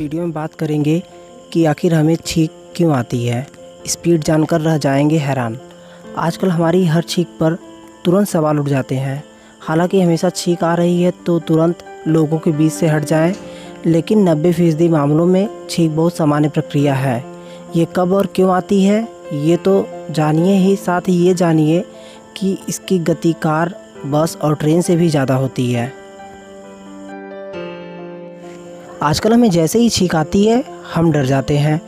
Video में बात करेंगे कि आखिर हमें छींक क्यों आती है। स्पीड जानकर रह जाएंगे हैरान। आजकल हमारी हर छींक पर तुरंत सवाल उठ जाते हैं। हालांकि हमेशा छींक आ रही है तो तुरंत लोगों के बीच से हट जाएं, लेकिन 90% मामलों में छींक बहुत सामान्य प्रक्रिया है। ये कब और क्यों आती है ये तो जानिए ही, साथ ही ये जानिए कि इसकी गति कार, बस और ट्रेन से भी ज़्यादा होती है। आजकल हमें जैसे ही छींक आती है हम डर जाते हैं।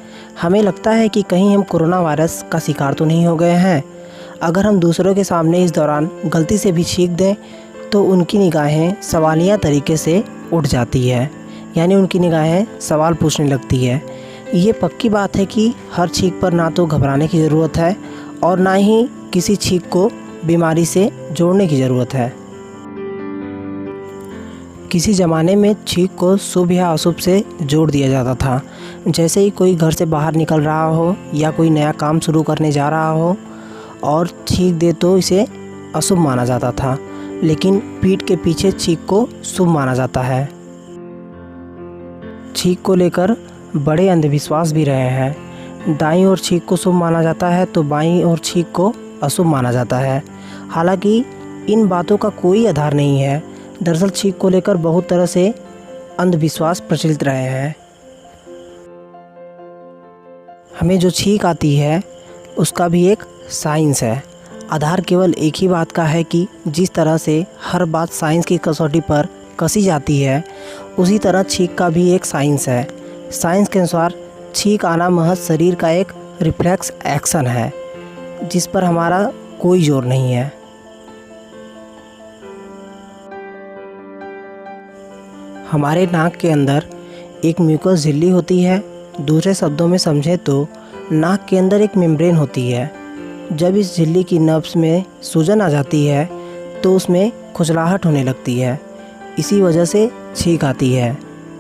हमें लगता है कि कहीं हम कोरोना वायरस का शिकार तो नहीं हो गए हैं। अगर हम दूसरों के सामने इस दौरान गलती से भी छींक दें तो उनकी निगाहें सवालिया तरीके से उठ जाती है, यानी उनकी निगाहें सवाल पूछने लगती है। ये पक्की बात है कि हर छींक पर ना तो घबराने की ज़रूरत है और ना ही किसी छींक को बीमारी से जोड़ने की ज़रूरत है। किसी ज़माने में छींक को शुभ या अशुभ से जोड़ दिया जाता था। जैसे ही कोई घर से बाहर निकल रहा हो या कोई नया काम शुरू करने जा रहा हो और छींक दे तो इसे अशुभ माना जाता था, लेकिन पीठ के पीछे छींक को शुभ माना जाता है। छींक को लेकर बड़े अंधविश्वास भी रहे हैं। दाईं ओर छींक को शुभ माना जाता है तो बाईं ओर छींक को अशुभ माना जाता है। हालांकि इन बातों का कोई आधार नहीं है। दरअसल छींक को लेकर बहुत तरह से अंधविश्वास प्रचलित रहे हैं। हमें जो छींक आती है उसका भी एक साइंस है। आधार केवल एक ही बात का है कि जिस तरह से हर बात साइंस की कसौटी पर कसी जाती है, उसी तरह छींक का भी एक साइंस है। साइंस के अनुसार छींक आना महज शरीर का एक रिफ्लेक्स एक्शन है, जिस पर हमारा कोई जोर नहीं है। हमारे नाक के अंदर एक म्यूकस झिल्ली होती है। दूसरे शब्दों में समझें तो नाक के अंदर एक मेम्ब्रेन होती है। जब इस झिल्ली की नब्ज में सूजन आ जाती है तो उसमें खुजलाहट होने लगती है। इसी वजह से छींक आती है।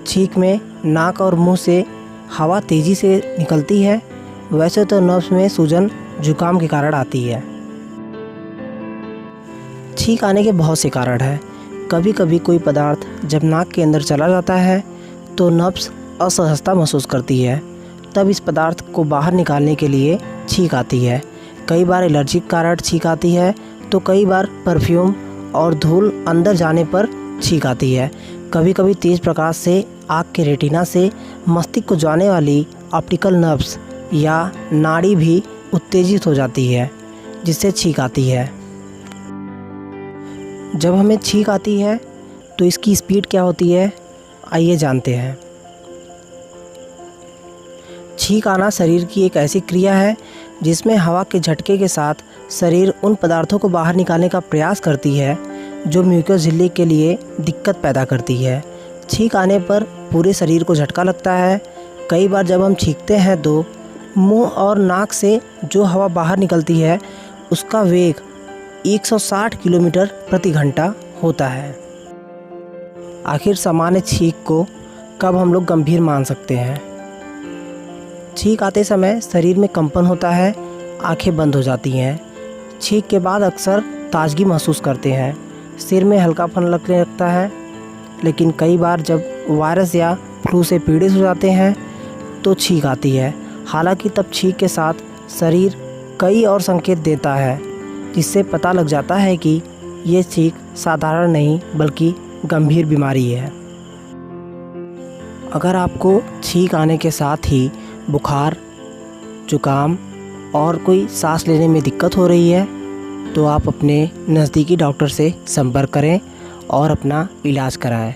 छींक में नाक और मुंह से हवा तेज़ी से निकलती है। वैसे तो नब्ज में सूजन जुकाम के कारण आती है। छींक आने के बहुत से कारण हैं। कभी कभी कोई पदार्थ जब नाक के अंदर चला जाता है तो नब्ज असहजता महसूस करती है, तब इस पदार्थ को बाहर निकालने के लिए छींक आती है। कई बार एलर्जिक कारण छींक आती है तो कई बार परफ्यूम और धूल अंदर जाने पर छींक आती है। कभी कभी तेज़ प्रकाश से आँख के रेटिना से मस्तिष्क को जाने वाली ऑप्टिकल नर्व्स या नाड़ी भी उत्तेजित हो जाती है, जिससे छींक आती है। जब हमें छींक आती है तो इसकी स्पीड क्या होती है, आइए जानते हैं। छींक आना शरीर की एक ऐसी क्रिया है जिसमें हवा के झटके के साथ शरीर उन पदार्थों को बाहर निकालने का प्रयास करती है जो म्यूकस झिल्ली के लिए दिक्कत पैदा करती है। छींक आने पर पूरे शरीर को झटका लगता है। कई बार जब हम छींकते हैं तो मुंह और नाक से जो हवा बाहर निकलती है उसका वेग 160 किलोमीटर प्रति घंटा होता है। आखिर सामान्य छींक को कब हम लोग गंभीर मान सकते हैं? छींक आते समय शरीर में कंपन होता है, आंखें बंद हो जाती हैं। छींक के बाद अक्सर ताजगी महसूस करते हैं, सिर में हल्कापन लगने लगता है। लेकिन कई बार जब वायरस या फ्लू से पीड़ित हो जाते हैं तो छींक आती है। हालांकि तब छींक के साथ शरीर कई और संकेत देता है, जिससे पता लग जाता है कि ये छींक साधारण नहीं बल्कि गंभीर बीमारी है। अगर आपको छींक आने के साथ ही बुखार, जुकाम और कोई सांस लेने में दिक्कत हो रही है तो आप अपने नज़दीकी डॉक्टर से संपर्क करें और अपना इलाज कराएं।